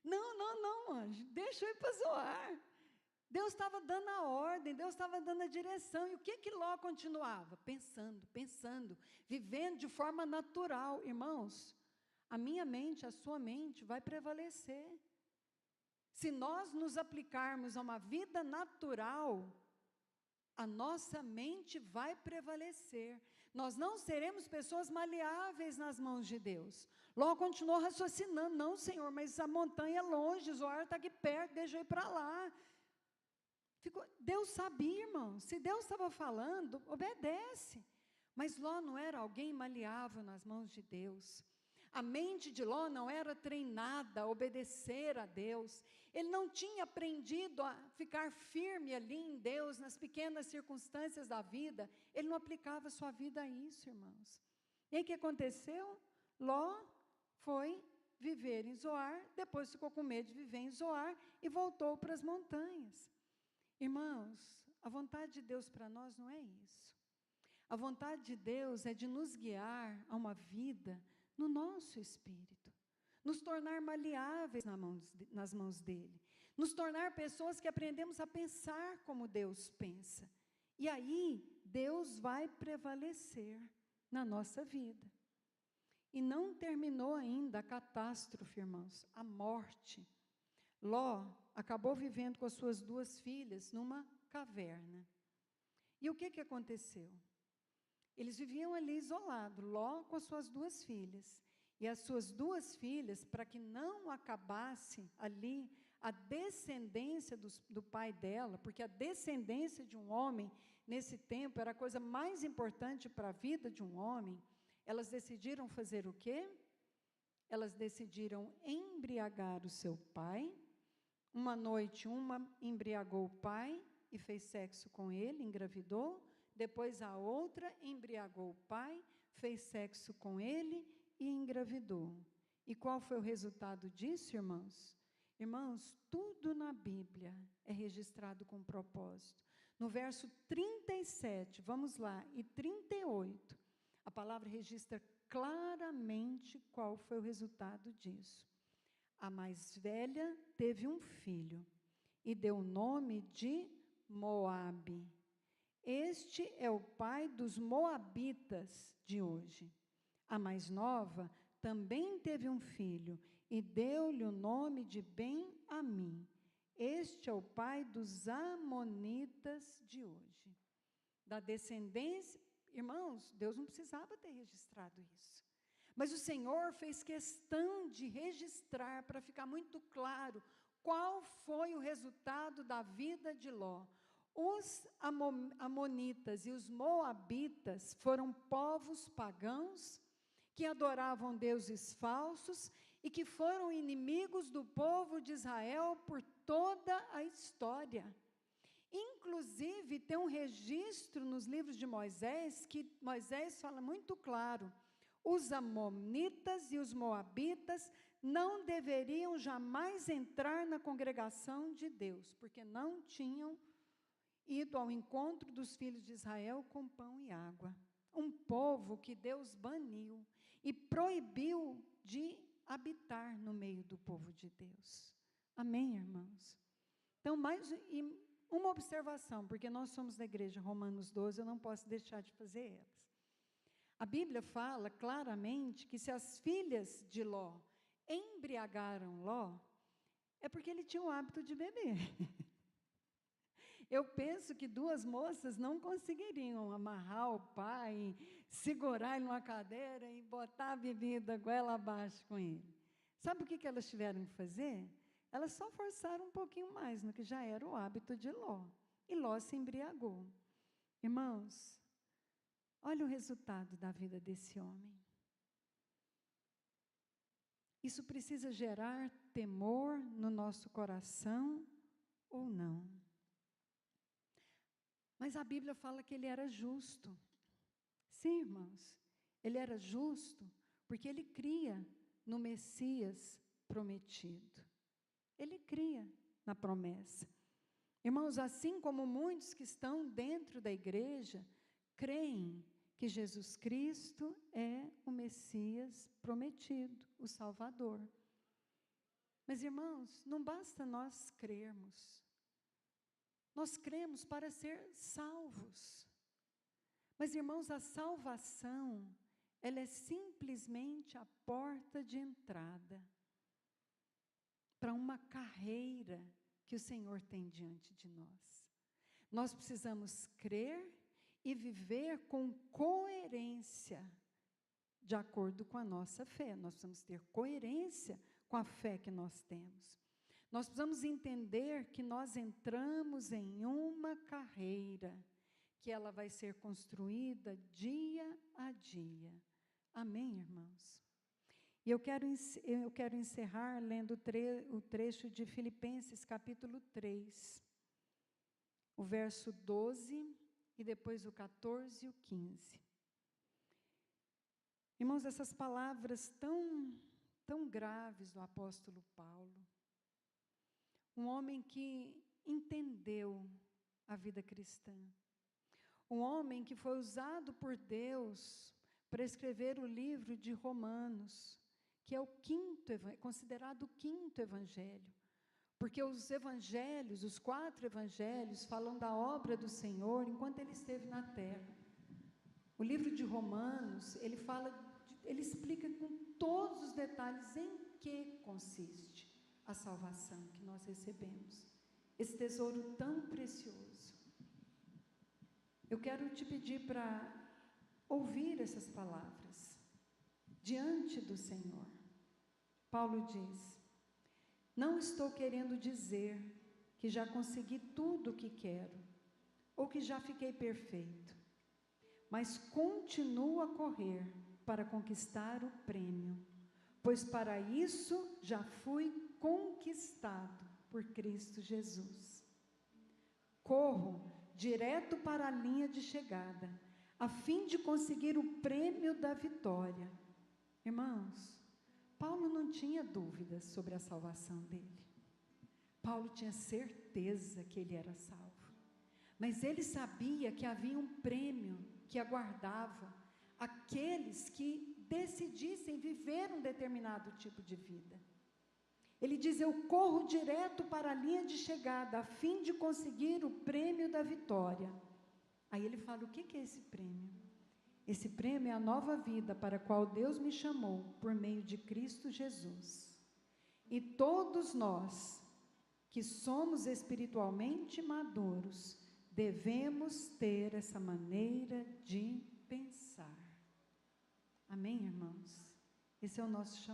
Speaker 1: Não, anjo, deixa eu ir para Zoar. Deus estava dando a ordem, Deus estava dando a direção. E o que Ló continuava? Pensando, vivendo de forma natural. Irmãos, a minha mente, a sua mente vai prevalecer. Se nós nos aplicarmos a uma vida natural, a nossa mente vai prevalecer. Nós não seremos pessoas maleáveis nas mãos de Deus. Ló continuou raciocinando, não, Senhor, mas a montanha é longe, Zoar está aqui perto, deixa eu ir para lá. Deus sabia, irmão, se Deus estava falando, obedece. Mas Ló não era alguém maleável nas mãos de Deus. A mente de Ló não era treinada a obedecer a Deus. Ele não tinha aprendido a ficar firme ali em Deus, nas pequenas circunstâncias da vida. Ele não aplicava a sua vida a isso, irmãos. E aí o que aconteceu? Ló foi viver em Zoar, depois ficou com medo de viver em Zoar e voltou para as montanhas. Irmãos, a vontade de Deus para nós não é isso. A vontade de Deus é de nos guiar a uma vida no nosso espírito, nos tornar maleáveis nas mãos dEle, nos tornar pessoas que aprendemos a pensar como Deus pensa. E aí, Deus vai prevalecer na nossa vida. E não terminou ainda a catástrofe, irmãos, a morte. Ló acabou vivendo com as suas 2 filhas numa caverna. E o que aconteceu? Eles viviam ali isolados, Ló com as suas 2 filhas. E as suas 2 filhas, para que não acabasse ali a descendência do pai dela, porque a descendência de um homem, nesse tempo, era a coisa mais importante para a vida de um homem, elas decidiram fazer o quê? Elas decidiram embriagar o seu pai. Uma noite, uma embriagou o pai e fez sexo com ele, engravidou. Depois a outra embriagou o pai, fez sexo com ele e engravidou. E qual foi o resultado disso, irmãos? Irmãos, tudo na Bíblia é registrado com propósito. No verso 37, vamos lá, e 38, a palavra registra claramente qual foi o resultado disso. A mais velha teve um filho e deu o nome de Moabe. Este é o pai dos moabitas de hoje. A mais nova também teve um filho e deu-lhe o nome de Ben-Amim. Este é o pai dos amonitas de hoje. Da descendência, irmãos, Deus não precisava ter registrado isso. Mas o Senhor fez questão de registrar para ficar muito claro qual foi o resultado da vida de Ló. Os amonitas e os moabitas foram povos pagãos que adoravam deuses falsos e que foram inimigos do povo de Israel por toda a história. Inclusive, tem um registro nos livros de Moisés, que Moisés fala muito claro: os amonitas e os moabitas não deveriam jamais entrar na congregação de Deus, porque não tinham ido ao encontro dos filhos de Israel com pão e água. Um povo que Deus baniu e proibiu de habitar no meio do povo de Deus. Amém, irmãos? Então, uma observação, porque nós somos da igreja Romanos 12, eu não posso deixar de fazer elas. A Bíblia fala claramente que se as filhas de Ló embriagaram Ló, é porque ele tinha o hábito de beber. Eu penso que duas moças não conseguiriam amarrar o pai, segurar ele numa cadeira e botar a bebida goela abaixo com ele. Sabe o que elas tiveram que fazer? Elas só forçaram um pouquinho mais no que já era o hábito de Ló. E Ló se embriagou. Irmãos, olha o resultado da vida desse homem. Isso precisa gerar temor no nosso coração ou não? Mas a Bíblia fala que ele era justo. Sim, irmãos, ele era justo porque ele cria no Messias prometido. Ele cria na promessa. Irmãos, assim como muitos que estão dentro da igreja creem que Jesus Cristo é o Messias prometido, o Salvador. Mas, irmãos, não basta nós crermos. Nós cremos para ser salvos. Mas, irmãos, a salvação, ela é simplesmente a porta de entrada para uma carreira que o Senhor tem diante de nós. Nós precisamos crer e viver com coerência, de acordo com a nossa fé. Nós precisamos ter coerência com a fé que nós temos. Nós precisamos entender que nós entramos em uma carreira, que ela vai ser construída dia a dia. Amém, irmãos? E eu quero encerrar lendo o trecho de Filipenses, capítulo 3, o verso 12, e depois o 14 e o 15. Irmãos, essas palavras tão graves do apóstolo Paulo, um homem que entendeu a vida cristã, um homem que foi usado por Deus para escrever o livro de Romanos, que é considerado o quinto evangelho, porque os evangelhos, os 4 evangelhos, falam da obra do Senhor enquanto ele esteve na terra. O livro de Romanos, ele explica com todos os detalhes em que consiste a salvação que nós recebemos, esse tesouro tão precioso. Eu quero te pedir para ouvir essas palavras diante do Senhor. Paulo diz: não estou querendo dizer que já consegui tudo o que quero, ou que já fiquei perfeito, mas continuo a correr para conquistar o prêmio, pois para isso já fui conquistado por Cristo Jesus. Corro direto para a linha de chegada, a fim de conseguir o prêmio da vitória. Irmãos, Paulo não tinha dúvidas sobre a salvação dele. Paulo tinha certeza que ele era salvo. Mas ele sabia que havia um prêmio que aguardava aqueles que decidissem viver um determinado tipo de vida. Ele diz: eu corro direto para a linha de chegada, a fim de conseguir o prêmio da vitória. Aí ele fala: o que é esse prêmio? Esse prêmio é a nova vida para a qual Deus me chamou por meio de Cristo Jesus. E todos nós que somos espiritualmente maduros, devemos ter essa maneira de pensar. Amém, irmãos? Esse é o nosso chamado.